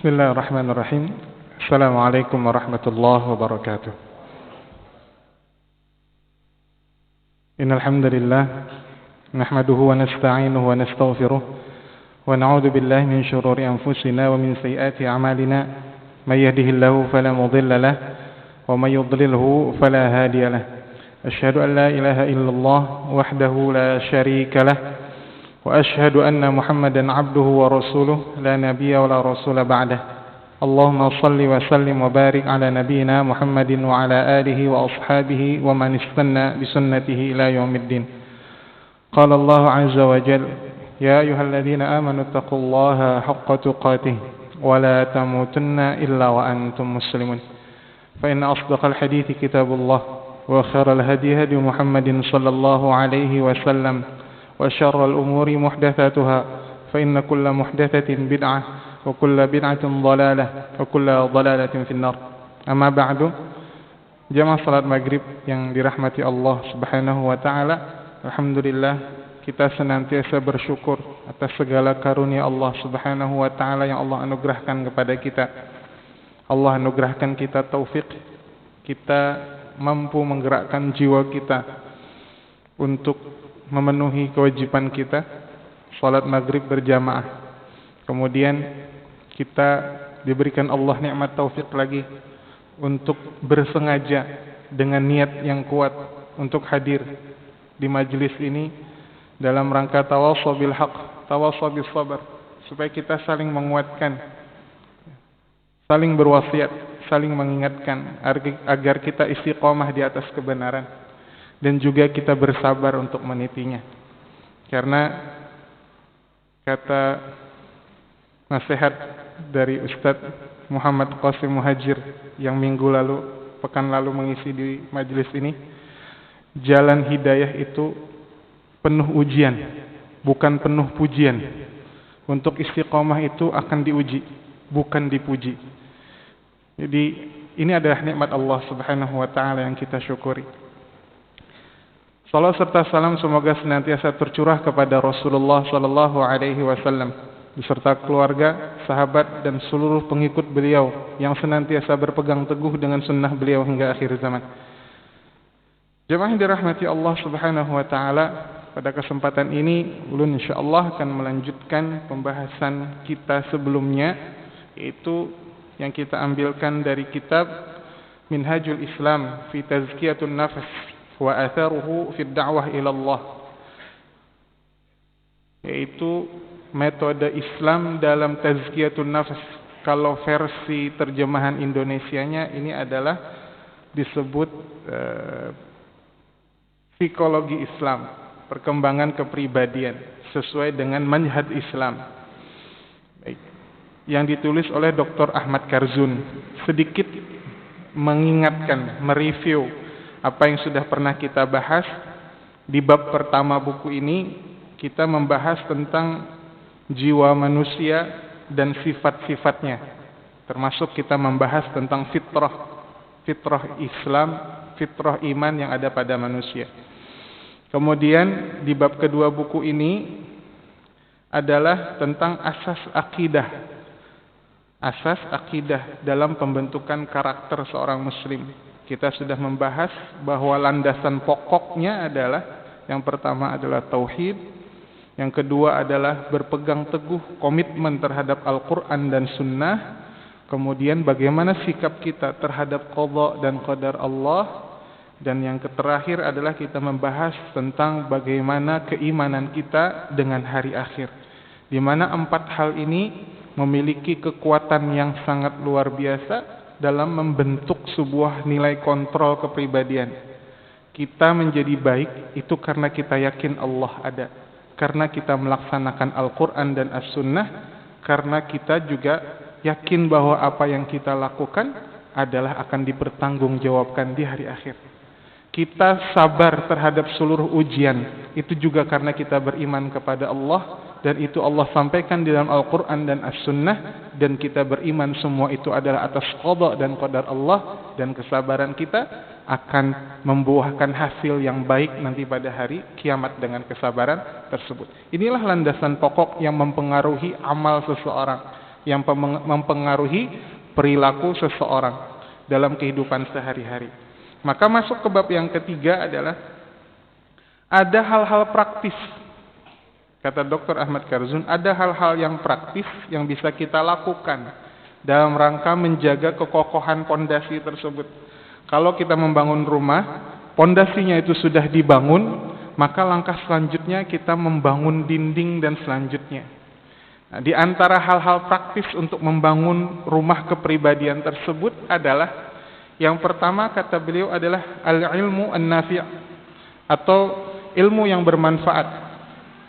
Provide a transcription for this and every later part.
Bismillahirrahmanirrahim. Assalamualaikum warahmatullahi wabarakatuh. Innal hamdalillah nahmaduhu wa nasta'inuhu wa nastaghfiruh wa na'udzu billahi min shururi anfusina wa min sayyiati a'malina. May yahdihillahu fala mudilla lahu wa may yudlilhu fala hadiya lahu. Asyhadu an la ilaha illallah wahdahu la syarika lahu wa asyhadu anna Muhammadan 'abduhu wa rasuluh la nabiyya wa la rasula ba'dahu. Allahumma shalli wa sallim wa barik ala nabiyyina Muhammadin wa ala alihi wa ashabihi wa man istanna bi sunnatihi ila yaumiddin. Qala Allah 'azza wa jalla, ya ayyuhalladzina amanu taqullaha haqqa tuqatih wa la tamutunna illa wa antum muslimun. Fa inna asdaqal hadithi kitabullah wa khairal hadi hadi Muhammadin sallallahu alaihi wasallam. وشر الأمور محدثاتها فإن كل محدثة بدعة وكل بدعة ضلالة وكل ضلالة في النار. أما بعد, jamaah salat maghrib yang dirahmati Allah subhanahu wa ta'ala, alhamdulillah kita senantiasa bersyukur atas segala karunia Allah subhanahu wa ta'ala yang Allah anugerahkan kepada kita. Allah anugerahkan kita taufik, kita mampu menggerakkan jiwa kita untuk memenuhi kewajiban kita, salat maghrib berjamaah. Kemudian kita diberikan Allah nikmat taufik lagi untuk bersengaja dengan niat yang kuat untuk hadir di majelis ini dalam rangka tawassaw bil haq, tawassaw bis sabr, supaya kita saling menguatkan, saling berwasiat, saling mengingatkan agar kita istiqomah di atas kebenaran, dan juga kita bersabar untuk menitinya. Karena kata nasihat dari Ustadz Muhammad Qasim Muhajir yang pekan lalu mengisi di majelis ini, jalan hidayah itu penuh ujian, bukan penuh pujian. Untuk istiqomah itu akan diuji, bukan dipuji. Jadi ini adalah nikmat Allah subhanahu wa ta'ala yang kita syukuri. Salam serta salam semoga senantiasa tercurah kepada Rasulullah sallallahu alaihi wasallam beserta keluarga, sahabat dan seluruh pengikut beliau yang senantiasa berpegang teguh dengan sunnah beliau hingga akhir zaman. Jemaah yang dirahmati Allah subhanahu wa ta'ala, pada kesempatan ini ulun insyaallah akan melanjutkan pembahasan kita sebelumnya, yaitu yang kita ambilkan dari kitab Minhajul Islam fi Tazkiyatun Nafs wa atharuhu fi da'wah ila Allah, yaitu metode Islam dalam tazkiyatun nafs. Kalau versi terjemahan Indonesianya ini adalah disebut psikologi Islam, perkembangan kepribadian sesuai dengan manhaj Islam. Baik. Yang ditulis oleh Dr. Ahmad Karzun, sedikit mengingatkan, mereview apa yang sudah pernah kita bahas. Di bab pertama buku ini kita membahas tentang jiwa manusia dan sifat-sifatnya, termasuk kita membahas tentang fitrah Islam, fitrah iman yang ada pada manusia. Kemudian di bab kedua buku ini adalah tentang asas akidah dalam pembentukan karakter seorang muslim. Kita sudah membahas bahwa landasan pokoknya adalah, yang pertama adalah tauhid, yang kedua adalah berpegang teguh komitmen terhadap Al-Quran dan Sunnah, kemudian bagaimana sikap kita terhadap qada dan qadar Allah, dan yang terakhir adalah kita membahas tentang bagaimana keimanan kita dengan hari akhir, di mana empat hal ini memiliki kekuatan yang sangat luar biasa dalam membentuk sebuah nilai kontrol kepribadian. Kita menjadi baik itu karena kita yakin Allah ada, karena kita melaksanakan Al-Quran dan As-Sunnah, karena kita juga yakin bahwa apa yang kita lakukan adalah akan dipertanggungjawabkan di hari akhir. Kita sabar terhadap seluruh ujian itu juga karena kita beriman kepada Allah, dan itu Allah sampaikan di dalam Al-Quran dan As-Sunnah, dan kita beriman semua itu adalah atas qada dan qadar Allah, dan kesabaran kita akan membuahkan hasil yang baik nanti pada hari kiamat dengan kesabaran tersebut. Inilah landasan pokok yang mempengaruhi amal seseorang. yang mempengaruhi perilaku seseorang dalam kehidupan sehari-hari. Maka masuk ke bab yang ketiga adalah ada hal-hal praktis. Kata Dr. Ahmad Karzun, ada hal-hal yang praktis yang bisa kita lakukan dalam rangka menjaga kekokohan pondasi tersebut. Kalau kita membangun rumah, pondasinya itu sudah dibangun, maka langkah selanjutnya kita membangun dinding dan selanjutnya. Nah, di antara hal-hal praktis untuk membangun rumah kepribadian tersebut adalah yang pertama kata beliau adalah al-ilmu an-nafi' atau ilmu yang bermanfaat,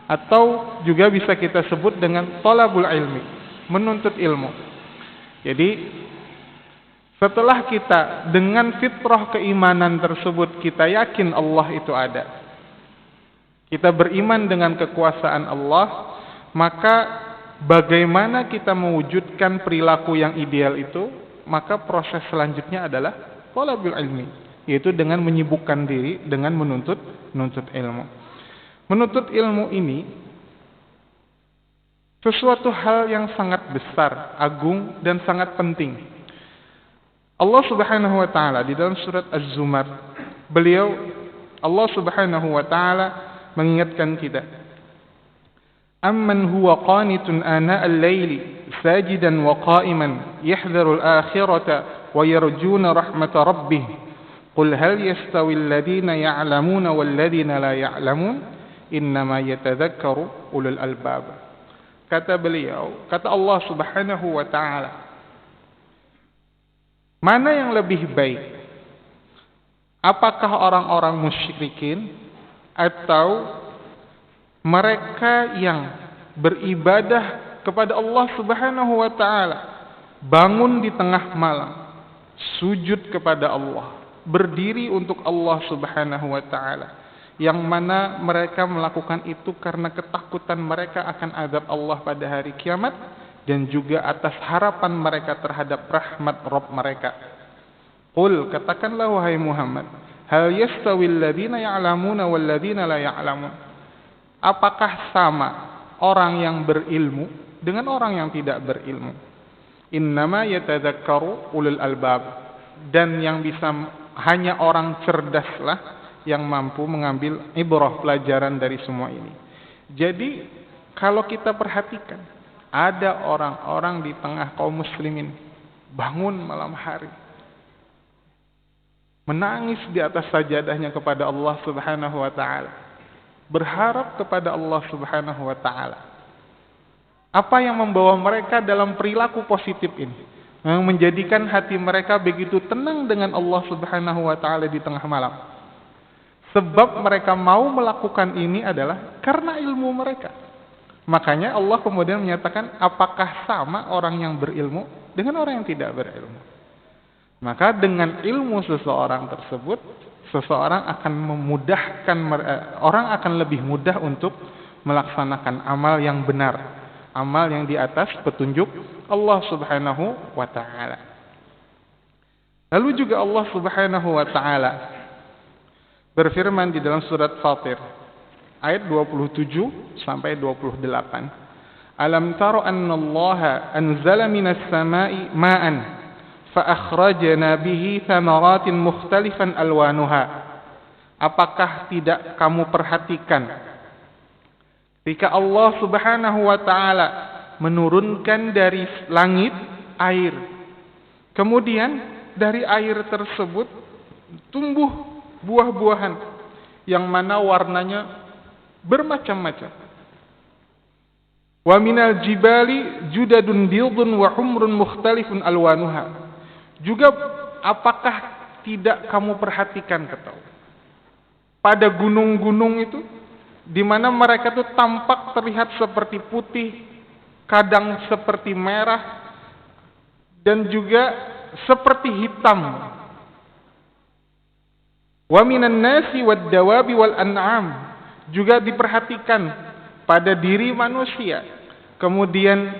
atau juga bisa kita sebut dengan thalabul ilmi, menuntut ilmu. Jadi setelah kita dengan fitrah keimanan tersebut kita yakin Allah itu ada, kita beriman dengan kekuasaan Allah, maka bagaimana kita mewujudkan perilaku yang ideal itu? Maka proses selanjutnya adalah thalabul ilmi, yaitu dengan menyibukkan diri dengan menuntut ilmu. Menuntut ilmu ini sesuatu hal yang sangat besar, agung, dan sangat penting. Allah Subhanahu wa taala di dalam surat Az-Zumar, Allah Subhanahu wa taala mengingatkan kita, amman huwa qanitun ana al-laili sajidan wa qa'iman yahdharu al-akhirata wa yarjuna rahmata rabbih qul hal yastawi alladhina ya'lamuna wal ladhina la ya'lamun innama yatadhakkaru ulul albab. Kata beliau, kata Allah Subhanahu wa taala, mana yang lebih baik? Apakah orang-orang musyrikin atau mereka yang beribadah kepada Allah Subhanahu wa taala, bangun di tengah malam, sujud kepada Allah, berdiri untuk Allah Subhanahu wa taala, yang mana mereka melakukan itu karena ketakutan mereka akan azab Allah pada hari kiamat dan juga atas harapan mereka terhadap rahmat Rabb mereka. Qul, katakanlah wahai Muhammad, hal yastawi alladhina ya'lamuna wal ladhina la ya'lamun? Apakah sama orang yang berilmu dengan orang yang tidak berilmu? Innama yatadzakkaru ulul albab. Dan yang bisa hanya orang cerdaslah yang mampu mengambil ibrah, pelajaran dari semua ini. Jadi kalau kita perhatikan, ada orang-orang di tengah kaum muslimin bangun malam hari, menangis di atas sajadahnya kepada Allah Subhanahu wa taala, berharap kepada Allah Subhanahu wa taala. Apa yang membawa mereka dalam perilaku positif ini, yang menjadikan hati mereka begitu tenang dengan Allah Subhanahu wa taala di tengah malam? Sebab mereka mau melakukan ini adalah karena ilmu mereka. Makanya Allah kemudian menyatakan, apakah sama orang yang berilmu dengan orang yang tidak berilmu? Maka dengan ilmu seseorang tersebut, seseorang akan memudahkan, orang akan lebih mudah untuk melaksanakan amal yang benar, amal yang di atas petunjuk Allah Subhanahu wa taala. Lalu juga Allah Subhanahu wa taala berfirman di dalam surat Fatir ayat 27 sampai 28. Alam taro annallaha anzala minas samai ma'an fa akhrajna bihi thamaratin mukhtalifan alwanuha. Apakah tidak kamu perhatikan ketika Allah Subhanahu wa taala menurunkan dari langit air, kemudian dari air tersebut tumbuh buah-buahan yang mana warnanya bermacam-macam. Wa minal jibali judadun bidun wa humrun mukhtalifun alwanuha. Juga apakah tidak kamu perhatikan pada gunung-gunung itu, di mana mereka itu tampak terlihat seperti putih, kadang seperti merah, dan juga seperti hitam. Wa minan nasi wad dawabi wal an'am. Juga diperhatikan pada diri manusia, kemudian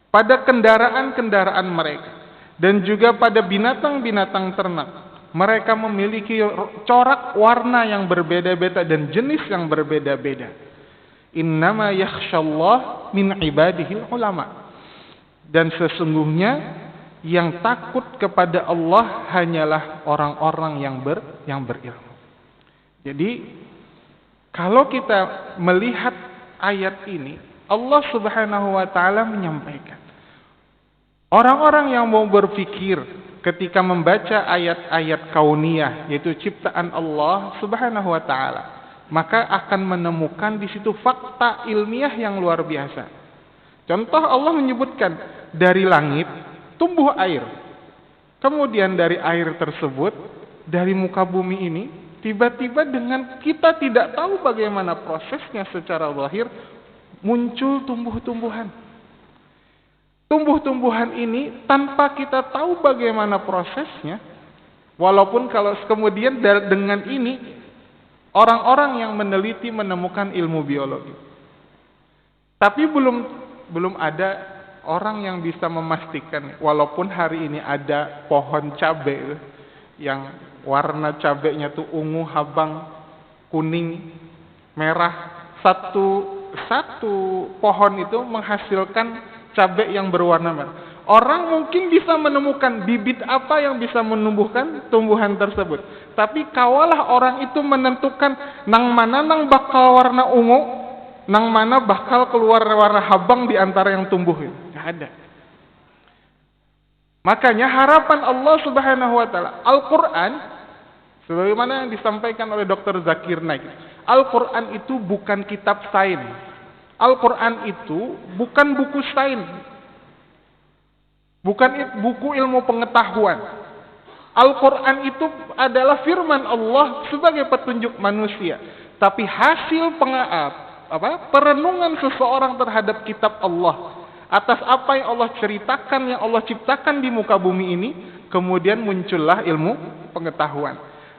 pada kendaraan-kendaraan mereka, dan juga pada binatang-binatang ternak. Mereka memiliki corak warna yang berbeda-beda dan jenis yang berbeda-beda. Innama yakhshallah min ibadihil ulama. Dan sesungguhnya yang takut kepada Allah hanyalah orang-orang yang berilmu. Jadi kalau kita melihat ayat ini, Allah Subhanahu wa taala menyampaikan, orang-orang yang mau berpikir ketika membaca ayat-ayat kauniyah, yaitu ciptaan Allah Subhanahu wa taala, maka akan menemukan di situ fakta ilmiah yang luar biasa. Contoh, Allah menyebutkan dari langit tumbuh air. Kemudian dari air tersebut, dari muka bumi ini, tiba-tiba dengan kita tidak tahu bagaimana prosesnya secara zahir, muncul tumbuh-tumbuhan. Tumbuh-tumbuhan ini tanpa kita tahu bagaimana prosesnya, walaupun kalau kemudian dengan ini, orang-orang yang meneliti menemukan ilmu biologi. Tapi belum ada orang yang bisa memastikan, walaupun hari ini ada pohon cabai yang warna cabainya tuh ungu, habang, kuning, merah. Satu pohon itu menghasilkan cabai yang berwarna merah. Orang mungkin bisa menemukan bibit apa yang bisa menumbuhkan tumbuhan tersebut. Tapi kawalah orang itu menentukan nang mana nang bakal warna ungu, nang mana bakal keluar warna habang di antara yang tumbuh itu. Nggak ada. Makanya harapan Allah Subhanahu wa taala, Al-Qur'an, sebagaimana yang disampaikan oleh Dr. Zakir Naik, Al-Qur'an itu bukan kitab sains. Al-Qur'an itu bukan buku sains. Bukan buku ilmu pengetahuan. Al-Qur'an itu adalah firman Allah sebagai petunjuk manusia, tapi hasil perenungan seseorang terhadap kitab Allah atas apa yang Allah ceritakan, yang Allah ciptakan di muka bumi ini, kemudian muncullah ilmu pengetahuan.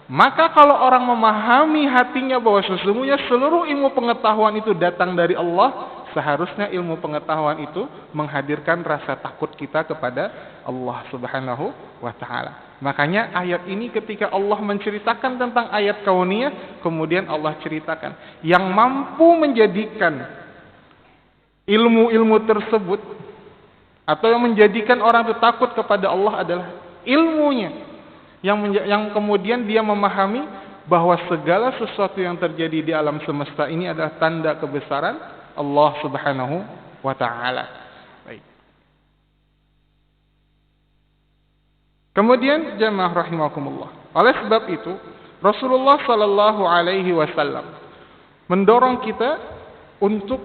Maka kalau orang memahami hatinya bahwa sesungguhnya seluruh ilmu pengetahuan itu datang dari Allah, seharusnya ilmu pengetahuan itu menghadirkan rasa takut kita kepada Allah Subhanahu wa taala. Makanya ayat ini ketika Allah menceritakan tentang ayat kauniyah, kemudian Allah ceritakan yang mampu menjadikan ilmu-ilmu tersebut atau yang menjadikan orang itu takut kepada Allah adalah ilmunya, yang kemudian dia memahami bahwa segala sesuatu yang terjadi di alam semesta ini adalah tanda kebesaran Allah Subhanahu wa taala. Baik. Kemudian jamaah rahimakumullah. Oleh sebab itu, Rasulullah sallallahu alaihi wasallam mendorong kita untuk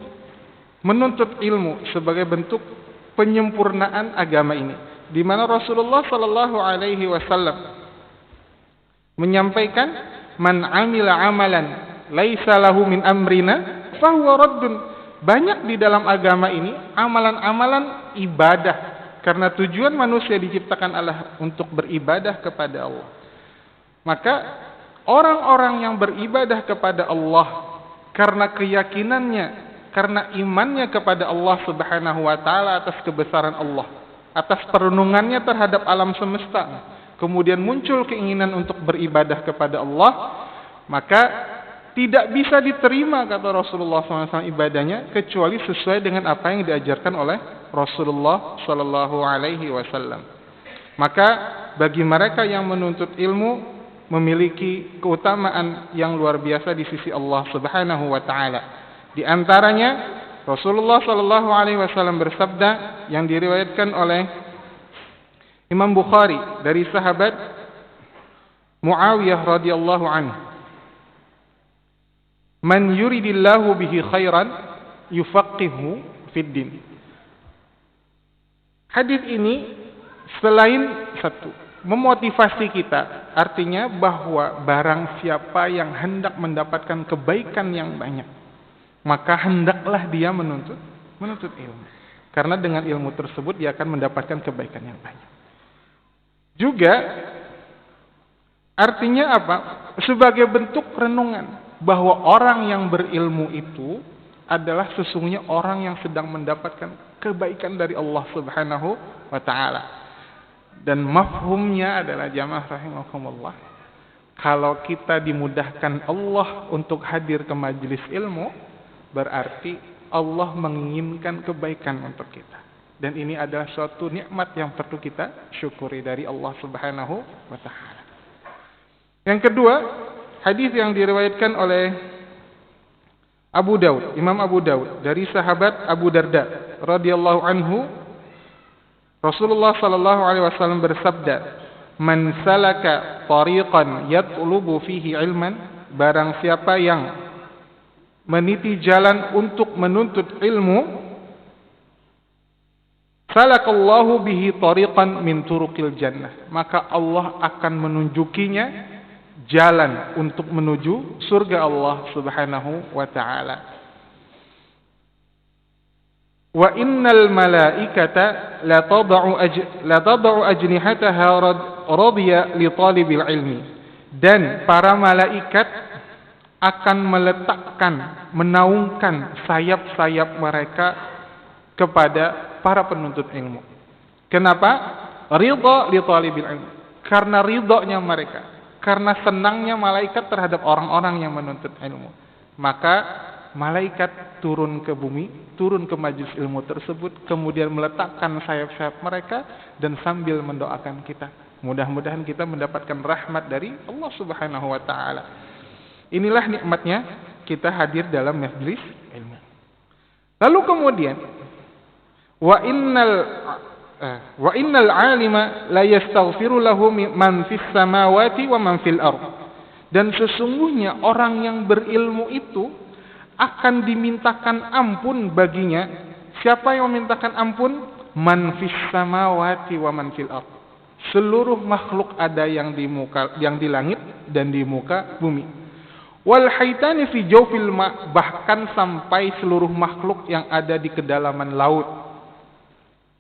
menuntut ilmu sebagai bentuk penyempurnaan agama ini, di mana Rasulullah sallallahu alaihi wasallam menyampaikan, man amila amalan laisa lahu min amrina fahuwa raddun. Banyak di dalam agama ini amalan-amalan ibadah, karena tujuan manusia diciptakan Allah untuk beribadah kepada Allah. Maka orang-orang yang beribadah kepada Allah karena keyakinannya, karena imannya kepada Allah Subhanahu wa taala atas kebesaran Allah, atas perenungannya terhadap alam semesta, kemudian muncul keinginan untuk beribadah kepada Allah, maka tidak bisa diterima, kata Rasulullah SAW, ibadahnya kecuali sesuai dengan apa yang diajarkan oleh Rasulullah Sallallahu Alaihi Wasallam. Maka bagi mereka yang menuntut ilmu memiliki keutamaan yang luar biasa di sisi Allah Subhanahu Wa Taala. Di antaranya Rasulullah Sallallahu Alaihi Wasallam bersabda yang diriwayatkan oleh Imam Bukhari dari sahabat Muawiyah radhiyallahu anhu, man yuridillahu bihi khairan yufaqihu fid din. Hadis ini selain satu memotivasi kita, artinya bahwa barang siapa yang hendak mendapatkan kebaikan yang banyak, maka hendaklah dia menuntut ilmu. Karena dengan ilmu tersebut dia akan mendapatkan kebaikan yang banyak. Juga artinya apa? Sebagai bentuk renungan bahwa orang yang berilmu itu adalah sesungguhnya orang yang sedang mendapatkan kebaikan dari Allah Subhanahu wa taala. Dan mafhumnya adalah jamaah rahimakumullah, kalau kita dimudahkan Allah untuk hadir ke majelis ilmu, berarti Allah menginginkan kebaikan untuk kita. Dan ini adalah suatu nikmat yang perlu kita syukuri dari Allah Subhanahu wa taala. Yang kedua, hadis yang diriwayatkan oleh Abu Daud, Imam Abu Daud dari sahabat Abu Darda radhiyallahu anhu, Rasulullah sallallahu alaihi wasallam bersabda, "Man salaka tariqan yatlubu fihi ilman," barang siapa yang meniti jalan untuk menuntut ilmu, salakallahu bihi tariqan min turuqil jannah, maka Allah akan menunjukinya jalan untuk menuju surga Allah Subhanahu wa taala. Wa innal malaikata la tad'u ajnihataha radiya li talibil ilmi, dan para malaikat akan meletakkan, menaungkan sayap-sayap mereka kepada para penuntut ilmu. Kenapa? Ridha li talibil ilmi, karena ridhonya mereka, karena senangnya malaikat terhadap orang-orang yang menuntut ilmu. Maka malaikat turun ke bumi, turun ke majelis ilmu tersebut, kemudian meletakkan sayap-sayap mereka dan sambil mendoakan kita. Mudah-mudahan kita mendapatkan rahmat dari Allah Subhanahu wa taala. Inilah nikmatnya kita hadir dalam majelis ilmu. Lalu kemudian wa innal alima la yastaghfiru lahu man fis samawati wa man fil ard. Dan sesungguhnya orang yang berilmu itu akan dimintakan ampun baginya. Siapa yang memintakan ampun? Man fis samawati wa man fil ard. Seluruh makhluk ada yang di langit dan di muka bumi. Wal haitani fi jawfil ma, bahkan sampai seluruh makhluk yang ada di kedalaman laut.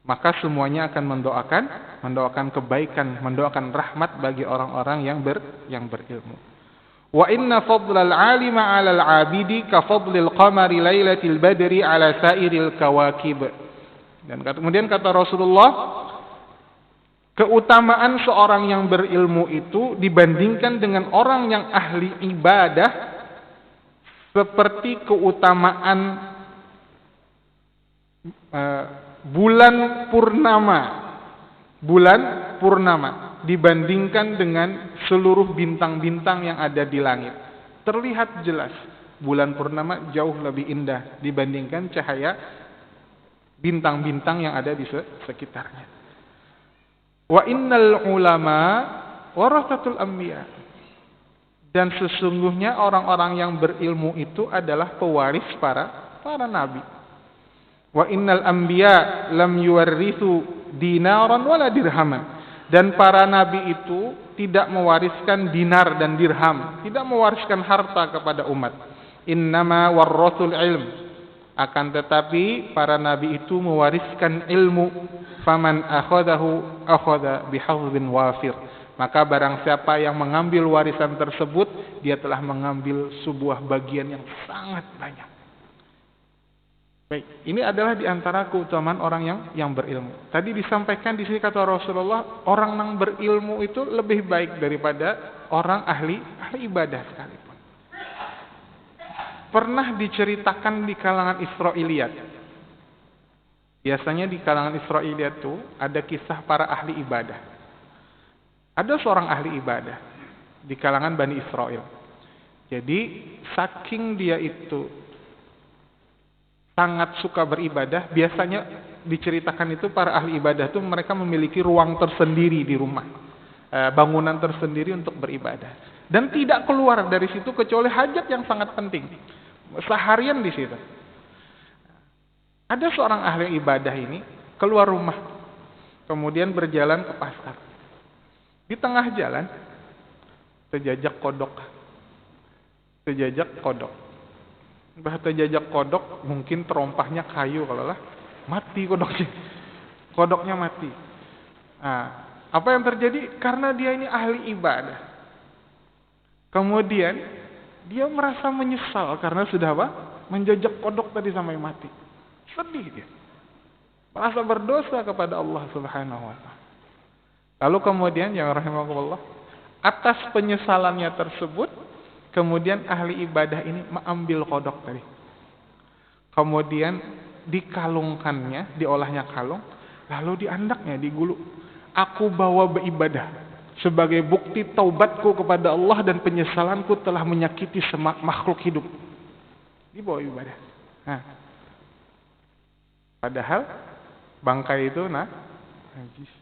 Maka semuanya akan mendoakan kebaikan, mendoakan rahmat bagi orang-orang yang berilmu. Wa inna fadlal alima 'alal 'abidi ka fadlil qamari lailatil badri 'ala sairil kawakib. Dan kemudian kata Rasulullah, keutamaan seorang yang berilmu itu dibandingkan dengan orang yang ahli ibadah seperti keutamaan bulan purnama dibandingkan dengan seluruh bintang-bintang yang ada di langit. Terlihat jelas bulan purnama jauh lebih indah dibandingkan cahaya bintang-bintang yang ada di sekitarnya. Wa innal ulama warathatul anbiya, dan sesungguhnya orang-orang yang berilmu itu adalah pewaris para nabi. Wa innal anbiya lam yuwarrithu dinaran wala dirhaman, dan para nabi itu tidak mewariskan dinar dan dirham, tidak mewariskan harta kepada umat. Innama warrathul ilm, akan tetapi para nabi itu mewariskan ilmu. Faman akhadahu akhadha bihadhin wafir, maka barang siapa yang mengambil warisan tersebut, dia telah mengambil sebuah bagian yang sangat banyak. Baik, ini adalah di antara keutamaan orang yang berilmu. Tadi disampaikan di sini kata Rasulullah, orang yang berilmu itu lebih baik daripada orang ahli ibadah sekalipun. Pernah diceritakan di kalangan Israiliyat. Biasanya di kalangan Israiliyat itu ada kisah para ahli ibadah. Ada seorang ahli ibadah di kalangan Bani Israel. Jadi saking dia itu sangat suka beribadah, biasanya diceritakan itu para ahli ibadah itu mereka memiliki ruang tersendiri di rumah, bangunan tersendiri untuk beribadah, dan tidak keluar dari situ kecuali hajat yang sangat penting, seharian di situ. Ada seorang ahli ibadah ini keluar rumah, kemudian berjalan ke pasar. Di tengah jalan terjajak kodok. Terjajak kodok, mungkin terompahnya kayu kalau lah, mati kodoknya. Kodoknya mati. Nah, apa yang terjadi? Karena dia ini ahli ibadah. Kemudian dia merasa menyesal karena sudah apa? Menjajak kodok tadi sampai mati. Sedih dia. Merasa berdosa kepada Allah Subhanahu wa taala. Lalu kemudian yang rahimakumullah, atas penyesalannya tersebut, kemudian ahli ibadah ini mengambil kodok tadi. Kemudian dikalungkannya, diolahnya kalung, Lalu diandaknya, digulu. Aku bawa beribadah sebagai bukti taubatku kepada Allah dan penyesalanku telah menyakiti makhluk hidup. Dibawa ibadah. Nah, padahal bangkai itu najis.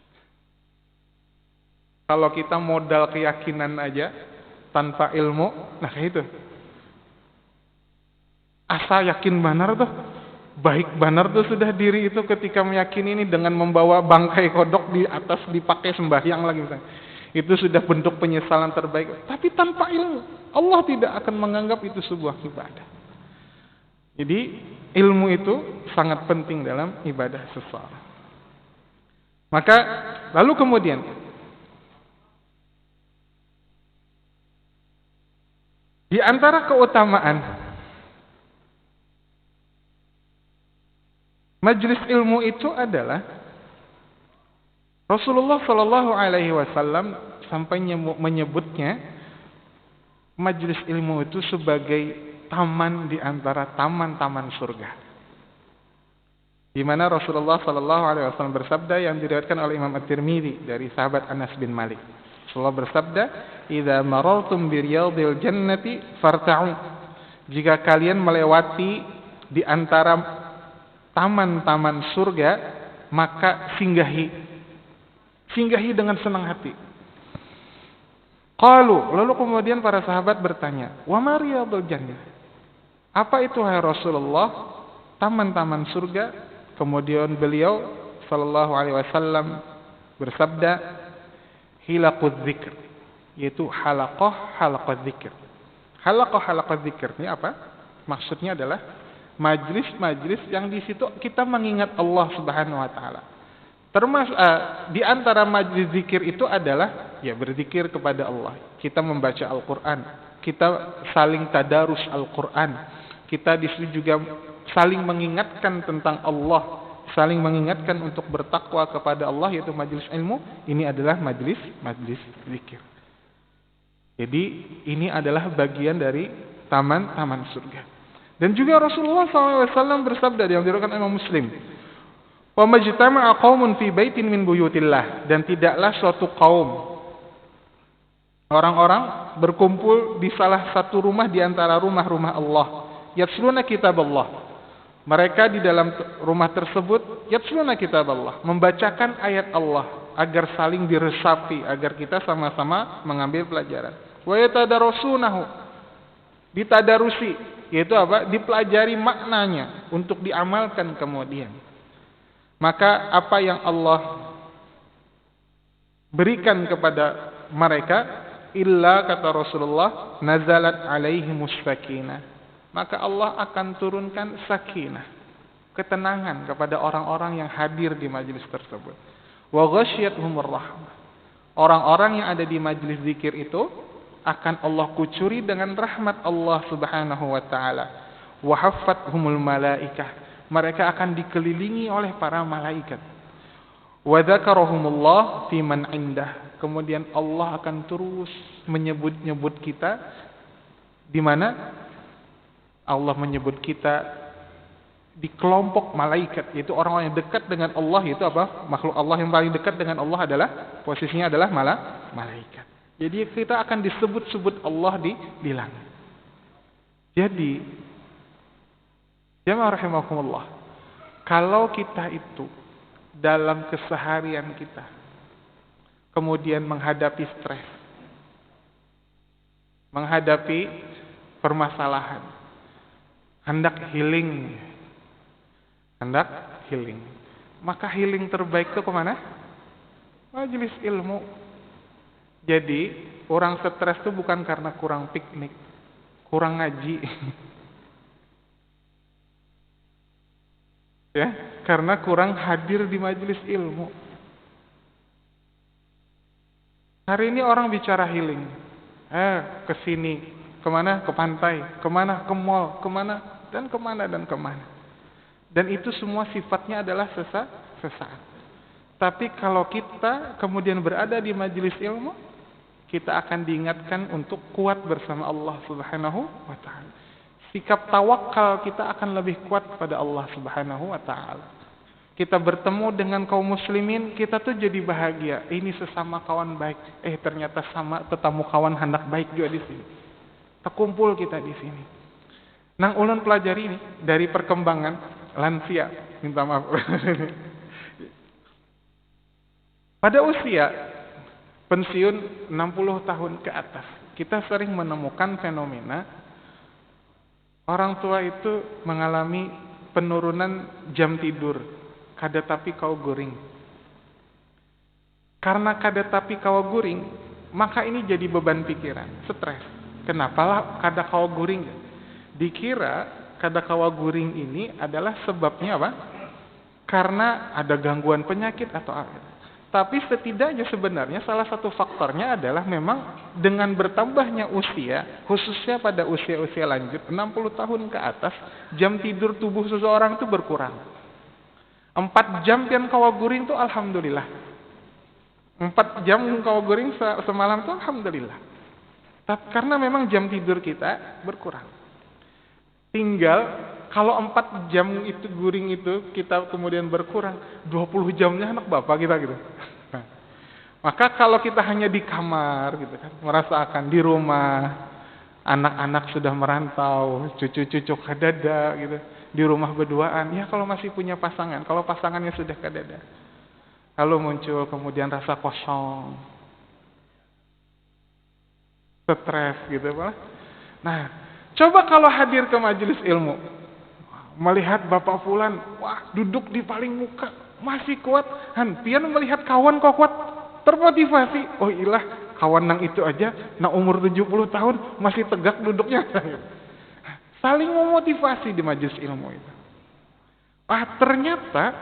Kalau kita modal keyakinan aja tanpa ilmu, nah kayak itu. Asa yakin benar tuh, baik benar tuh sudah diri itu ketika meyakini ini dengan membawa bangkai kodok di atas dipakai sembahyang lagi misalnya. Itu sudah bentuk penyesalan terbaik. Tapi tanpa ilmu, Allah tidak akan menganggap itu sebuah ibadah. Jadi ilmu itu sangat penting dalam ibadah seseorang. Maka lalu kemudian di antara keutamaan majelis ilmu itu adalah Rasulullah Shallallahu Alaihi Wasallam sampai menyebutnya majelis ilmu itu sebagai taman di antara taman-taman surga. Di mana Rasulullah Shallallahu Alaihi Wasallam bersabda yang diriwayatkan oleh Imam At-Tirmidzi dari sahabat Anas bin Malik. Rasulullah bersabda, "Idza marartum bi riyadil jannati farta'u." Jika kalian melewati di antara taman-taman surga, maka singgahi. Singgahi dengan senang hati. Lalu kemudian para sahabat bertanya, "Wa ma riyadul jannah?" Apa itu hai Rasulullah? Taman-taman surga. Kemudian beliau sallallahu alaihi wasallam bersabda, "Hilaqudz dzikr." Yaitu halaqah dzikir. Halaqah dzikir ini apa? Maksudnya adalah majlis-majlis yang di situ kita mengingat Allah Subhanahu wa taala. Termasuk di antara majlis zikir itu adalah ya berzikir kepada Allah. Kita membaca Al-Qur'an, kita saling tadarus Al-Qur'an. Kita di situ juga saling mengingatkan tentang Allah, saling mengingatkan untuk bertakwa kepada Allah, yaitu majlis ilmu. Ini adalah majlis zikir. Jadi ini adalah bagian dari taman-taman surga. Dan juga Rasulullah SAW bersabda yang diriwayatkan Imam Muslim, "Wa majtama'a qaumun fi baitin min buyutillah." Dan tidaklah suatu kaum orang-orang berkumpul di salah satu rumah di antara rumah-rumah Allah. Yatsluna kitab Allah. Mereka di dalam rumah tersebut yatsluna kitab Allah, membacakan ayat Allah agar saling diresapi, agar kita sama-sama mengambil pelajaran. Wa yatadarasunahu, ditadarusi, yaitu apa? Dipelajari maknanya untuk diamalkan kemudian. Maka apa yang Allah berikan kepada mereka, illa kata Rasulullah, nazalat alaihimus sakinah. Maka Allah akan turunkan sakinah, ketenangan kepada orang-orang yang hadir di majelis tersebut. Wa ghasyiyatuhumur rahmah. Orang-orang yang ada di majelis zikir itu akan Allah kucuri dengan rahmat Allah Subhanahu wa taala. Wa haffathumul malaikah. Mereka akan dikelilingi oleh para malaikat. Wa dzakarahumullah fi man indah. Kemudian Allah akan terus menyebut-nyebut kita di mana Allah menyebut kita di kelompok malaikat, yaitu orang-orang yang dekat dengan Allah. Itu apa? Makhluk Allah yang paling dekat dengan Allah adalah posisinya adalah malaikat. Jadi kita akan disebut-sebut Allah di langit. Jadi jamaah rahimakumullah, kalau kita itu dalam keseharian kita kemudian menghadapi stres, menghadapi permasalahan, hendak healing, maka healing terbaik itu kemana? Majelis ilmu. Jadi orang stres itu bukan karena kurang piknik, kurang ngaji, ya, karena kurang hadir di majelis ilmu. Hari ini orang bicara healing, ke sini, kemana? Ke pantai, kemana? Ke mall, kemana? Dan kemana dan kemana. Dan itu semua sifatnya adalah sesaat. Tapi kalau kita kemudian berada di majelis ilmu, kita akan diingatkan untuk kuat bersama Allah Subhanahu wa taala. Sikap tawakal kita akan lebih kuat pada Allah Subhanahu wa taala. Kita bertemu dengan kaum muslimin, kita tuh jadi bahagia. Ini sesama kawan baik. Ternyata sama tetamu kawan hendak baik juga di sini. Terkumpul kita di sini. Nang ulun pelajari ini dari perkembangan lansia. Minta maaf. Pada usia pensiun 60 tahun ke atas, kita sering menemukan fenomena orang tua itu mengalami penurunan jam tidur, kada tapi kau guring. Karena kada tapi kau guring, maka ini jadi beban pikiran, stres. Kenapalah kada kau guring? Dikira kada kau guring ini adalah sebabnya apa? Karena ada gangguan penyakit atau apa. Tapi setidaknya sebenarnya salah satu faktornya adalah memang dengan bertambahnya usia, khususnya pada usia-usia lanjut 60 tahun ke atas, jam tidur tubuh seseorang itu berkurang. 4 jam pian kawa guring itu alhamdulillah. 4 jam kawa guring semalam itu alhamdulillah. Karena memang jam tidur kita berkurang. Tinggal kalau 4 jam itu guring itu kita kemudian berkurang, 20 jamnya anak bapak kita gitu. Maka kalau kita hanya di kamar gitu kan, merasakan di rumah, anak-anak sudah merantau, cucu-cucu kadada gitu, di rumah berduaan, ya kalau masih punya pasangan, kalau pasangannya sudah kadada. Lalu muncul kemudian rasa kosong, stres gitu Pak. Nah, coba kalau hadir ke majelis ilmu, melihat Bapak Fulan, wah duduk di paling muka, masih kuat. Pian melihat kawan kok kuat, termotivasi. Oh ilah, kawan nang itu aja, nang umur 70 tahun masih tegak duduknya. Saling memotivasi di majelis ilmu itu. Ternyata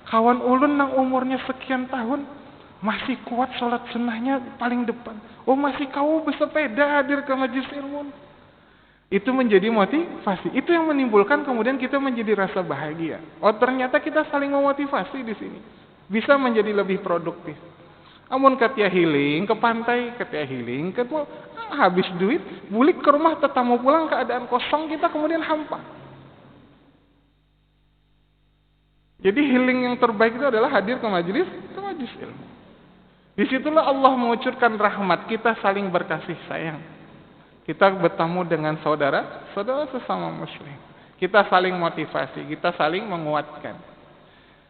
kawan ulun nang umurnya sekian tahun masih kuat sholat sunnahnya paling depan. Oh masih kau bersepeda hadir ke majelis ilmu. Itu menjadi motivasi. Itu yang menimbulkan kemudian kita menjadi rasa bahagia. Oh ternyata kita saling memotivasi di sini. Bisa menjadi lebih produktif. Amun ketia healing ke pantai, ketia healing habis duit, bulik ke rumah tetamu pulang keadaan kosong, kita kemudian hampa. Jadi healing yang terbaik itu adalah hadir ke majelis ilmu. Disitulah Allah mengucurkan rahmat, kita saling berkasih sayang. Kita bertemu dengan saudara sesama muslim. Kita saling motivasi, kita saling menguatkan.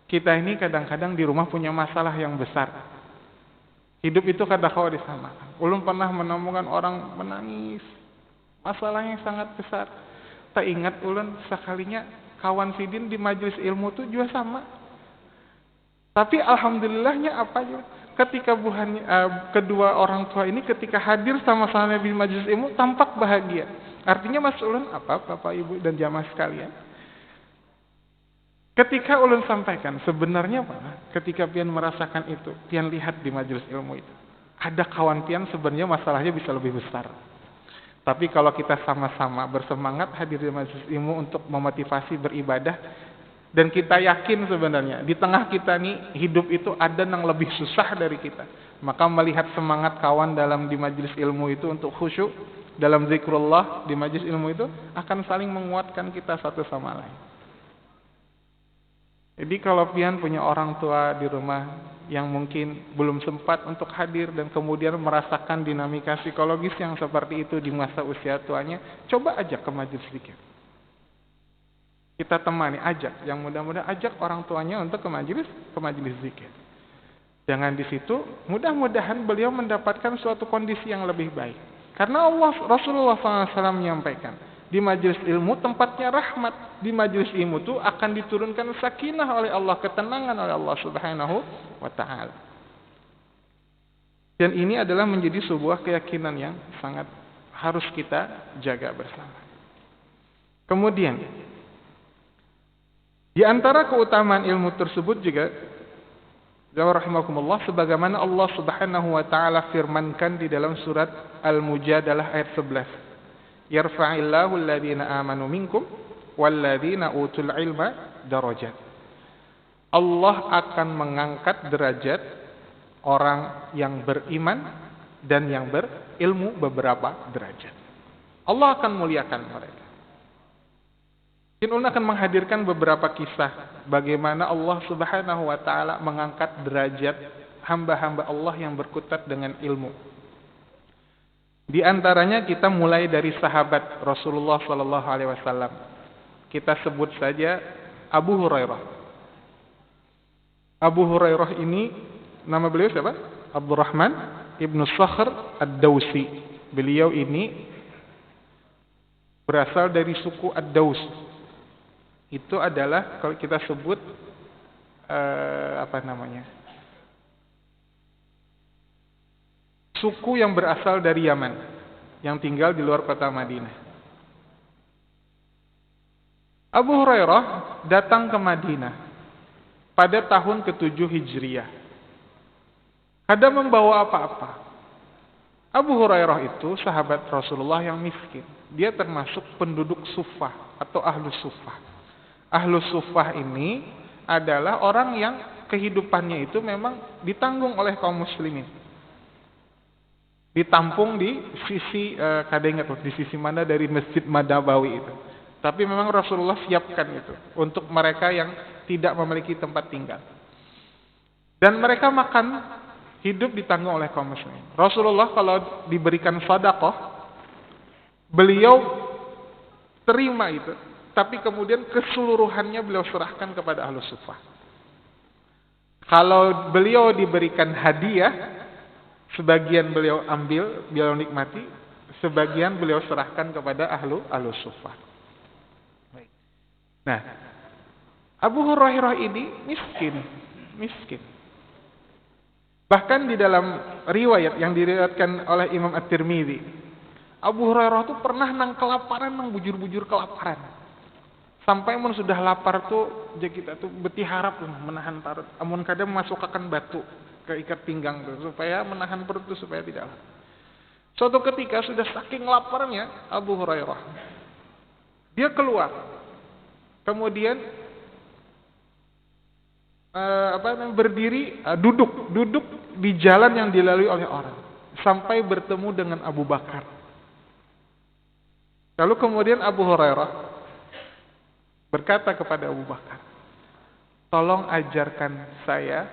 Kita ini kadang-kadang di rumah punya masalah yang besar. Hidup itu kadang-kadang disamakan. Ulun pernah menemukan orang menangis, masalah yang sangat besar. Tak ingat ulun sekalinya kawan sidin di majelis ilmu itu juga sama. Tapi alhamdulillahnya apa juga? Ketika kedua orang tua ini ketika hadir sama-sama di majelis ilmu tampak bahagia. Artinya Mas Ulun Bapak Ibu dan jamaah sekalian, ketika ulun sampaikan sebenarnya ketika pian merasakan itu, pian lihat di majelis ilmu itu, ada kawan pian sebenarnya masalahnya bisa lebih besar. Tapi kalau kita sama-sama bersemangat hadir di majelis ilmu untuk memotivasi beribadah, dan kita yakin sebenarnya di tengah kita nih hidup itu ada yang lebih susah dari kita. Maka melihat semangat kawan dalam di majelis ilmu itu untuk khusyuk dalam zikrullah di majelis ilmu itu akan saling menguatkan kita satu sama lain. Jadi kalau pian punya orang tua di rumah yang mungkin belum sempat untuk hadir dan kemudian merasakan dinamika psikologis yang seperti itu di masa usia tuanya, coba ajak ke majelis zikir. Kita temani, ajak, yang mudah-mudahan ajak orang tuanya untuk ke majelis zikir. Jangan di situ, mudah-mudahan beliau mendapatkan suatu kondisi yang lebih baik. Karena Rasulullah SAW menyampaikan, di majelis ilmu tempatnya rahmat. Di majelis ilmu itu akan diturunkan sakinah oleh Allah, ketenangan oleh Allah Subhanahu wa taala. Dan ini adalah menjadi sebuah keyakinan yang sangat harus kita jaga bersama. Kemudian di antara keutamaan ilmu tersebut juga, rahimakumullah, sebagaimana Allah Subhanahu wa taala firmankan di dalam surat Al-Mujadalah ayat 11. Yarfa'illahu alladhina amanu minkum walladhina utul ilma darajat. Allah akan mengangkat derajat orang yang beriman dan yang berilmu beberapa derajat. Allah akan muliakan mereka. Ulun akan menghadirkan beberapa kisah bagaimana Allah Subhanahu wa taala mengangkat derajat hamba-hamba Allah yang berkutat dengan ilmu. Di antaranya kita mulai dari sahabat Rasulullah sallallahu alaihi wasallam. Kita sebut saja Abu Hurairah. Abu Hurairah ini nama beliau siapa? Abdurrahman ibnu Sakhr ad-Dausi. Beliau ini berasal dari suku Ad-Daus. Itu adalah kalau kita sebut suku yang berasal dari Yaman, yang tinggal di luar kota Madinah. Abu Hurairah datang ke Madinah pada tahun ke-7 Hijriah. Kada membawa apa-apa. Abu Hurairah itu sahabat Rasulullah yang miskin. Dia termasuk penduduk Suffah atau Ahlus Suffah. Ahlus Suffah ini adalah orang yang kehidupannya itu memang ditanggung oleh kaum muslimin. Ditampung di sisi di sisi mana dari Masjid Nabawi itu. Tapi memang Rasulullah siapkan itu untuk mereka yang tidak memiliki tempat tinggal. Dan mereka makan, hidup ditanggung oleh kaum muslimin. Rasulullah kalau diberikan sedekah, beliau terima itu, tapi kemudian keseluruhannya beliau serahkan kepada Ahlus Suffah. Kalau beliau diberikan hadiah, sebagian beliau ambil, beliau nikmati, sebagian beliau serahkan kepada Ahlus Suffah. Nah, Abu Hurairah ini miskin. Bahkan di dalam riwayat yang diriwayatkan oleh Imam At-Tirmidzi, Abu Hurairah itu pernah kelaparan, bujur-bujur kelaparan. Sampai mun sudah lapar tuh, kita tuh beti harap menahan parut. Amun kadang masukkan batu ke ikat pinggang tuh supaya menahan perut tuh supaya tidak lapar. Suatu ketika sudah saking laparnya Abu Hurairah, dia keluar. Kemudian berdiri, duduk di jalan yang dilalui oleh orang sampai bertemu dengan Abu Bakar. Lalu kemudian Abu Hurairah berkata kepada Abu Bakar, "Tolong ajarkan saya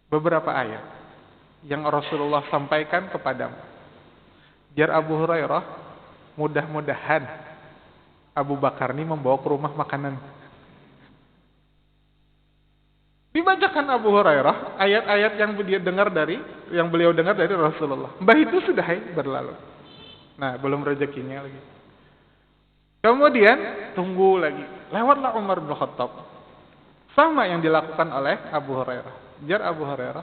beberapa ayat yang Rasulullah sampaikan kepadamu." Biar Abu Hurairah, mudah-mudahan Abu Bakar ini membawa ke rumah makanan. Dibacakan Abu Hurairah ayat-ayat yang beliau dengar dari Rasulullah. Mbah itu sudah berlalu. Nah, belum rezekinya lagi. Kemudian tunggu lagi. Lewatlah Umar bin Khattab. Sama yang dilakukan oleh Abu Hurairah. Jar Abu Hurairah,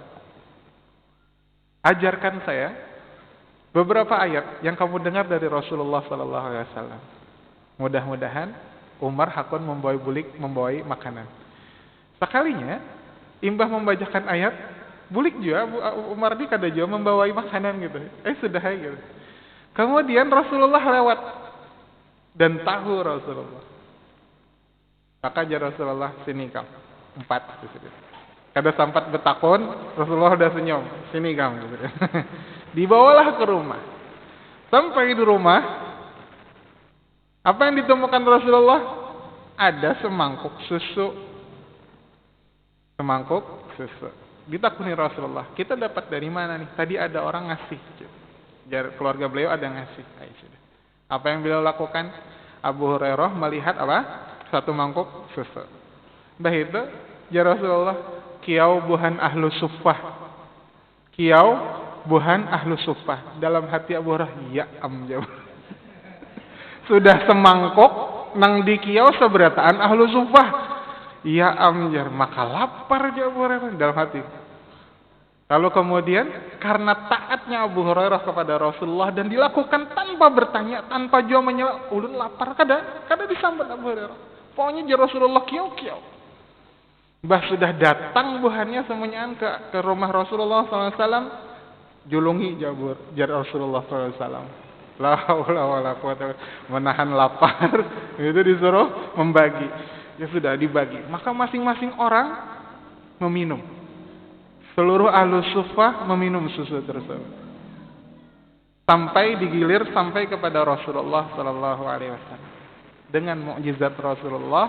ajarkan saya beberapa ayat yang kamu dengar dari Rasulullah sallallahu alaihi wasallam. Mudah-mudahan Umar hakun membawai makanan. Sekalinya imbah membacakan ayat, bulik juga Umar di kada juga membawai makanan gitu. Sudah gitu. Kemudian Rasulullah lewat dan tahu Rasulullah. Maka aja Rasulullah, sini kamu 4 gitu. Kada sampat betakon, Rasulullah udah senyum, sini kamu gitu. Dibawalah ke rumah. Sampai di rumah, apa yang ditemukan Rasulullah? Ada semangkuk susu. Ditakuni Rasulullah, kita dapat dari mana nih? Tadi ada orang ngasih. Keluarga beliau ada ngasih. Apa yang beliau lakukan? Abu Hurairah melihat apa? Satu mangkuk susu. Bah itu, ya Rasulullah, kiau buhan Ahlus Suffah. Kiau buhan Ahlus Suffah. Dalam hati Abu Hurairah, ya jawab. Sudah semangkok nang di kiau seberataan Ahlus Suffah. Ya amjar, maka lapar aja Abu Hurairah dalam hati. Lalu kemudian karena taatnya Abu Hurairah kepada Rasulullah dan dilakukan tanpa bertanya, tanpa jua menyela, ulun lapar kada disambut Abu Hurairah. Pokoknya jar Rasulullah kiau. Bah sudah datang buhannya semuanya ke rumah Rasulullah SAW, julungi jar Rasulullah SAW. La haula wala quwata, menahan lapar itu disuruh membagi. Ya sudah dibagi. Maka masing-masing orang meminum. Seluruh Ahlus Suffah meminum susu tersebut. Sampai digilir sampai kepada Rasulullah sallallahu alaihi wasallam. Dengan mukjizat Rasulullah,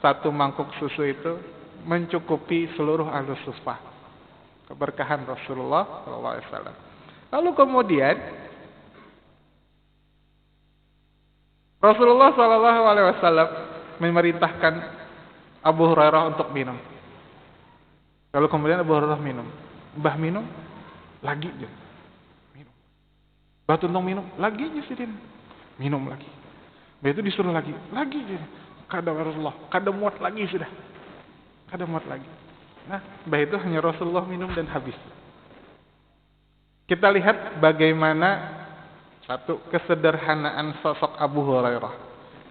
satu mangkuk susu itu mencukupi seluruh ahlus suffah. Keberkahan Rasulullah SAW. Lalu kemudian Rasulullah SAW memerintahkan Abu Hurairah untuk minum. Lalu kemudian Abu Hurairah minum. Mbah minum, lagi aja. Minum. Mbah Tuntung minum, lagi aja Sidin. Minum lagi. Mbah itu disuruh lagi aja. Kada Rasulullah, kada muat lagi sudah. Kada muat lagi. Nah, mbah itu hanya Rasulullah minum dan habis. Kita lihat bagaimana satu, kesederhanaan sosok Abu Hurairah.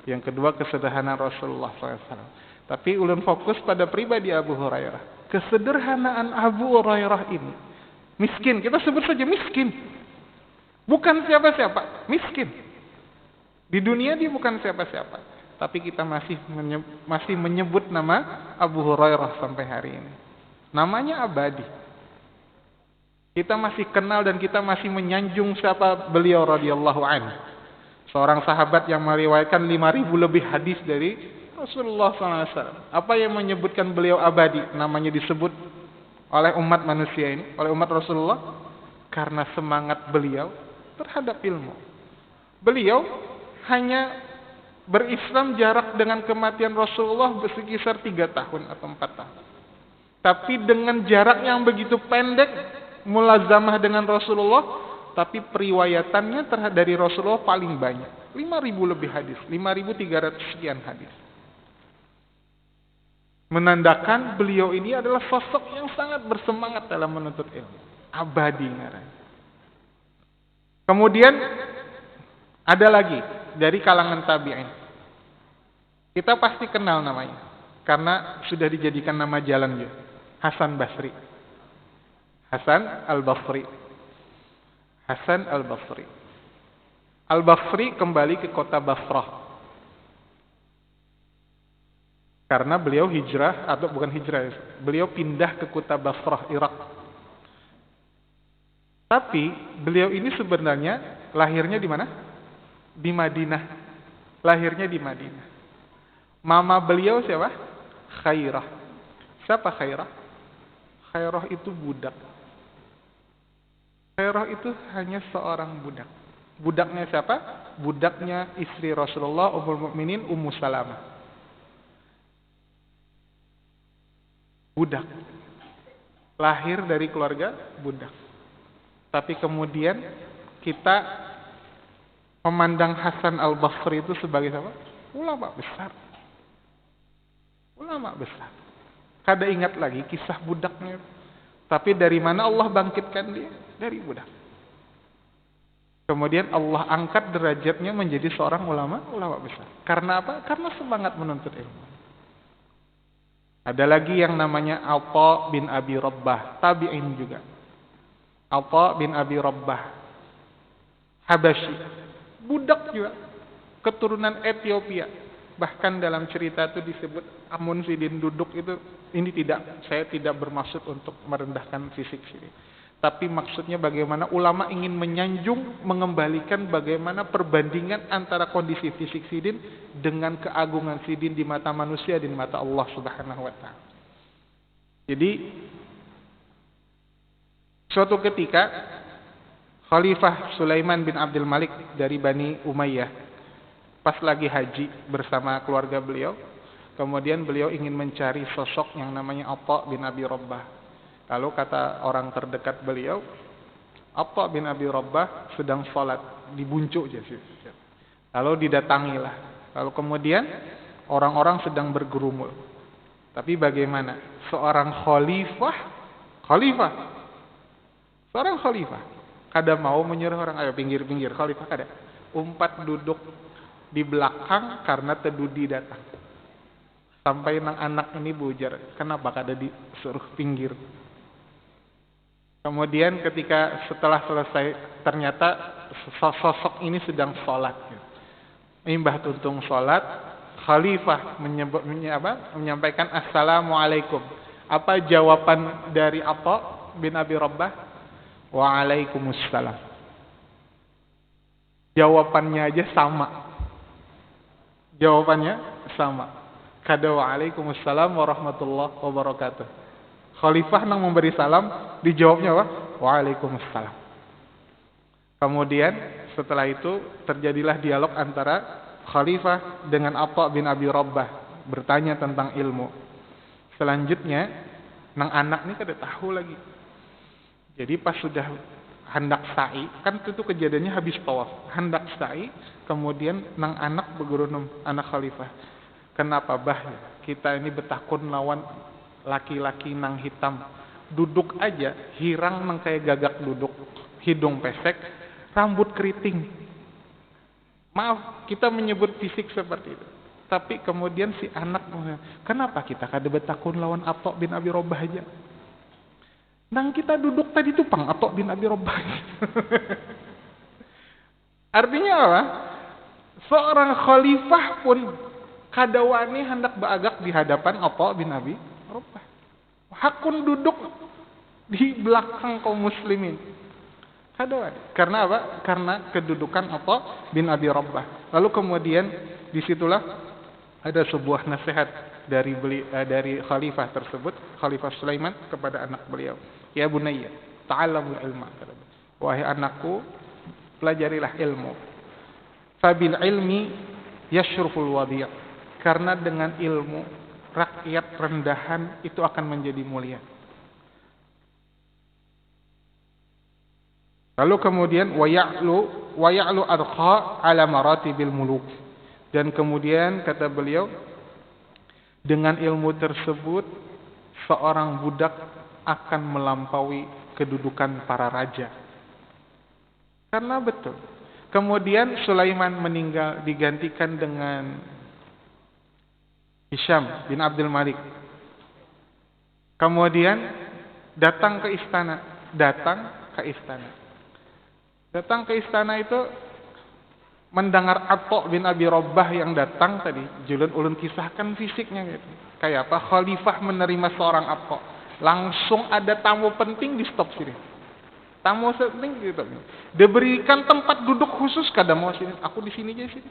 Yang kedua, kesederhanaan Rasulullah SAW. Tapi ulun fokus pada pribadi Abu Hurairah. Kesederhanaan Abu Hurairah ini. Miskin, kita sebut saja miskin. Bukan siapa-siapa, miskin. Di dunia dia bukan siapa-siapa. Tapi kita masih menyebut nama Abu Hurairah sampai hari ini. Namanya abadi. Kita masih kenal dan kita masih menyanjung siapa beliau radhiyallahu anhu. Seorang sahabat yang meriwayatkan 5.000 lebih hadis dari Rasulullah SAW. Apa yang menyebutkan beliau abadi? Namanya disebut oleh umat manusia ini, oleh umat Rasulullah, karena semangat beliau terhadap ilmu. Beliau hanya berislam jarak dengan kematian Rasulullah bersekitar 3 tahun atau 4 tahun. Tapi dengan jarak yang begitu pendek, mulazamah dengan Rasulullah, tapi periwayatannya dari Rasulullah paling banyak. 5.000 lebih hadis, 5.300 sekian hadis. Menandakan beliau ini adalah sosok yang sangat bersemangat dalam menuntut ilmu. Abadi ngaran. Kemudian ada lagi dari kalangan tabi'in. Kita pasti kenal namanya karena sudah dijadikan nama jalan juga. Hasan Basri. Hasan Al-Basri. Hasan Al-Basri. Al-Basri kembali ke kota Basrah. Karena beliau hijrah, atau bukan hijrah, beliau pindah ke kota Basrah, Irak. Tapi beliau ini sebenarnya lahirnya di mana? Di Madinah. Lahirnya di Madinah. Mama beliau siapa? Khairah. Siapa Khairah? Khairah itu budak. Khairah itu hanya seorang budak. Budaknya siapa? Budaknya istri Rasulullah, Ummul Mukminin Ummu Salamah. Budak. Lahir dari keluarga budak. Tapi kemudian kita memandang Hasan Al-Basri itu sebagai siapa? Ulama besar. Ulama besar. Kada ingat lagi kisah budaknya. Tapi dari mana Allah bangkitkan dia? Dari budak. Kemudian Allah angkat derajatnya menjadi seorang ulama besar. Karena apa? Karena semangat menuntut ilmu. Ada lagi yang namanya Atha bin Abi Rabbah, tabi'in juga. Atha bin Abi Rabbah, Habasyi, budak juga, keturunan Ethiopia. Bahkan dalam cerita itu disebut Amun Sidin duduk itu, ini saya tidak bermaksud untuk merendahkan fisik Sidin. Tapi maksudnya bagaimana ulama ingin menyanjung, mengembalikan bagaimana perbandingan antara kondisi fisik Sidin dengan keagungan Sidin di mata manusia, di mata Allah Subhanahu wa Ta'ala. Jadi suatu ketika Khalifah Sulaiman bin Abdul Malik dari Bani Umayyah pas lagi haji bersama keluarga beliau, kemudian beliau ingin mencari sosok yang namanya Atha bin Abi Rabbah. Lalu kata orang terdekat beliau, Atha bin Abi Rabbah sedang sholat di buncuk aja. Lalu didatangilah. Lalu kemudian orang-orang sedang bergerumul. Tapi bagaimana? Seorang seorang khalifah, kada mau menyuruh orang, ayo pinggir-pinggir, khalifah kada. Umpat duduk di belakang karena tedudi datang. Sampai nang anak ini bujar, kenapa kada disuruh pinggir? Kemudian ketika setelah selesai, ternyata sosok ini sedang sholat. Mbah Tuntung sholat, khalifah menyampaikan Assalamualaikum. Apa jawaban dari Atha bin Abi Rabbah? Waalaikumsalam. Jawabannya aja sama. Kada waalaikumsalam warahmatullahi wabarakatuh. Khalifah nang memberi salam, dijawabnya apa? Waalaikumsalam. Kemudian setelah itu terjadilah dialog antara Khalifah dengan Atha bin Abi Rabbah, bertanya tentang ilmu. Selanjutnya nang anak ini kada tahu lagi. Jadi pas sudah hendak sa'i, kan itu kejadiannya habis tawaf. Hendak sa'i, kemudian nang anak bergurunum, anak Khalifah. Kenapa bah? Kita ini betakun lawan laki-laki nang hitam. Duduk aja, hirang nang kayak gagak duduk. Hidung pesek, rambut keriting. Maaf, kita menyebut fisik seperti itu. Tapi kemudian si anak, kenapa kita kada betakun lawan Atha bin Abi Rabbah aja? Nang kita duduk tadi tuh pang Atha bin Abi Rabbah. Artinya apa? Seorang khalifah pun kada wani hendak beagak di hadapan Atha bin Abi Rabbah. Hakun duduk di belakang kaum muslimin. Kada wani. Karena apa? Karena kedudukan Atha bin Abi Rabbah. Lalu kemudian disitulah ada sebuah nasihat dari khalifah tersebut, Khalifah Sulaiman kepada anak beliau. Ya bunayya, ta'allamul ilma. Wahai anakku, pelajarilah ilmu. Fabil ilmi yashruful wadi'. Karena dengan ilmu rakyat rendahan itu akan menjadi mulia. Lalu kemudian wa ya'lu arqa ala maratibil muluk. Dan kemudian kata beliau, dengan ilmu tersebut seorang budak akan melampaui kedudukan para raja. Karena betul. Kemudian Sulaiman meninggal, digantikan dengan Hisham bin Abdul Malik. Kemudian datang ke istana. Datang ke istana itu mendengar Atha bin Abi Rabbah yang datang tadi. Julun ulun kisahkan fisiknya gitu. Kayak apa? Khalifah menerima seorang Atha. Langsung ada tamu penting di stop sini. Tamu penting gitu. Diberikan tempat duduk khusus, kada mau sini. Aku di sini aja sini.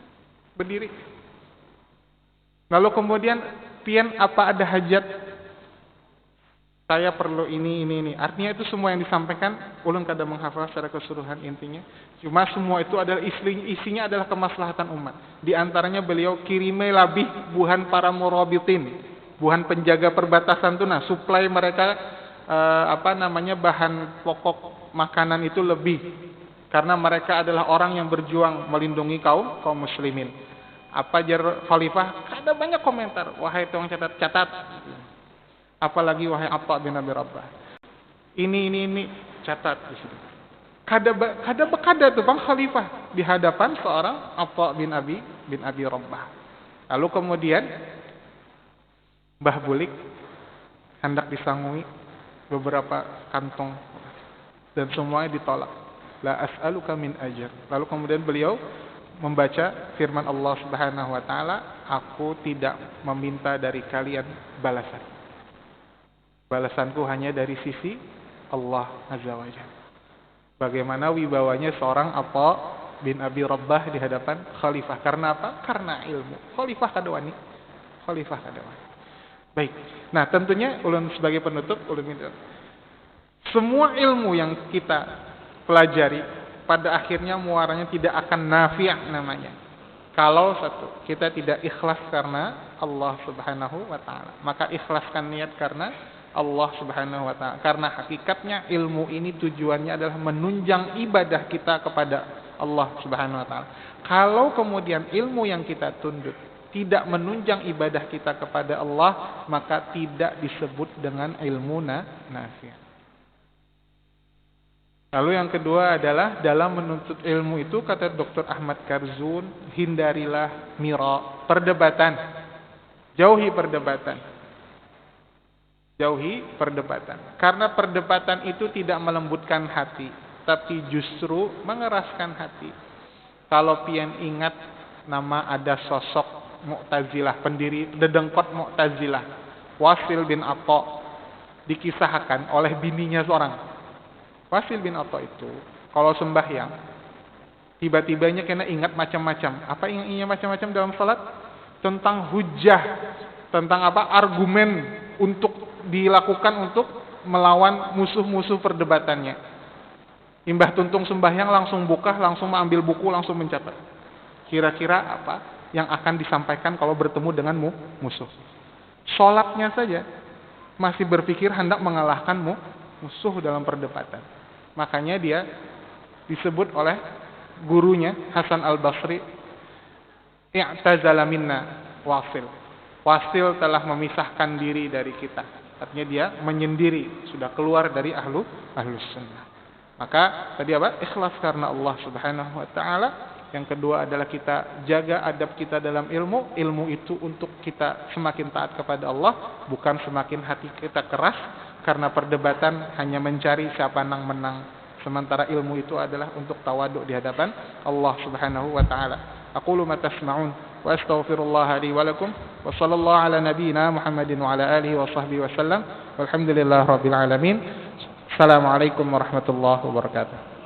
Berdiri. Lalu kemudian pian apa ada hajat? Saya perlu ini. Artinya itu semua yang disampaikan ulun kada menghafal secara keseluruhan intinya. Cuma semua itu adalah isinya adalah kemaslahatan umat. Di antaranya beliau kirime labih buhan para murabitin, buhan penjaga perbatasan itu, suplai mereka bahan pokok makanan itu lebih, karena mereka adalah orang yang berjuang melindungi kaum muslimin. Apa jar khalifah? Ada banyak komentar. Wahai tuang catat. Apalagi wahai Atha bin Abi Rabbah. Ini catat di sini. Kada tuh bang khalifah di hadapan seorang Atha bin Abi Rabbah. Lalu kemudian Mbah Bulik hendak disangui beberapa kantong dan semuanya ditolak. La as'aluka min ajr. Lalu kemudian beliau membaca firman Allah Subhanahu wa taala, aku tidak meminta dari kalian balasan. Balasanku hanya dari sisi Allah Azza wa Jalla. Bagaimana wibawanya seorang Atha bin Abi Rabbah di hadapan khalifah. Karena apa? Karena ilmu. Khalifah kadawani. Baik. Nah, tentunya ulun sebagai penutup ulun minta semua ilmu yang kita pelajari pada akhirnya muaranya tidak akan nafi' namanya. Kalau satu, kita tidak ikhlas karena Allah Subhanahu wa taala, maka ikhlaskan niat karena Allah Subhanahu wa taala. Karena hakikatnya ilmu ini tujuannya adalah menunjang ibadah kita kepada Allah Subhanahu wa taala. Kalau kemudian ilmu yang kita tuntut tidak menunjang ibadah kita kepada Allah, maka tidak disebut dengan ilmu nafi'. Lalu yang kedua adalah dalam menuntut ilmu itu kata Dr. Ahmad Karzun, hindarilah mira, perdebatan. Jauhi perdebatan. Karena perdebatan itu tidak melembutkan hati, tapi justru mengeraskan hati. Kalau pian ingat nama ada sosok Mu'tazilah, pendiri dedengkot Mu'tazilah, Wasil bin Atha, dikisahkan oleh bininya seorang. Wasil bin Atha itu kalau sembahyang tiba-tibanya kena ingat macam-macam. Apa yang ingat macam-macam dalam salat? Tentang hujjah Tentang apa? Argumen untuk dilakukan untuk melawan musuh-musuh perdebatannya. Imbah tuntung sembahyang langsung buka, langsung mengambil buku, langsung mencatat. Kira-kira apa yang akan disampaikan kalau bertemu dengan musuh. Sholatnya saja masih berpikir hendak mengalahkan musuh dalam perdebatan. Makanya dia disebut oleh gurunya Hasan al-Basri, i'tazala minna Wasil. Wasil telah memisahkan diri dari kita. Artinya dia menyendiri, sudah keluar dari ahlus sunnah. Maka tadi apa? Ikhlas karena Allah Subhanahu wa taala. Yang kedua adalah kita jaga adab kita dalam ilmu. Ilmu itu untuk kita semakin taat kepada Allah, bukan semakin hati kita keras karena perdebatan hanya mencari siapa menang. Sementara ilmu itu adalah untuk tawaduk di hadapan Allah Subhanahu wa taala. Aqulu ma tasma'un wa astaghfirullah li wa lakum wa sallallahu ala nabiyyina Muhammadin wa ala alihi wa sahbihi wasallam. Walhamdulillahirabbil alamin. Assalamualaikum warahmatullahi wabarakatuh.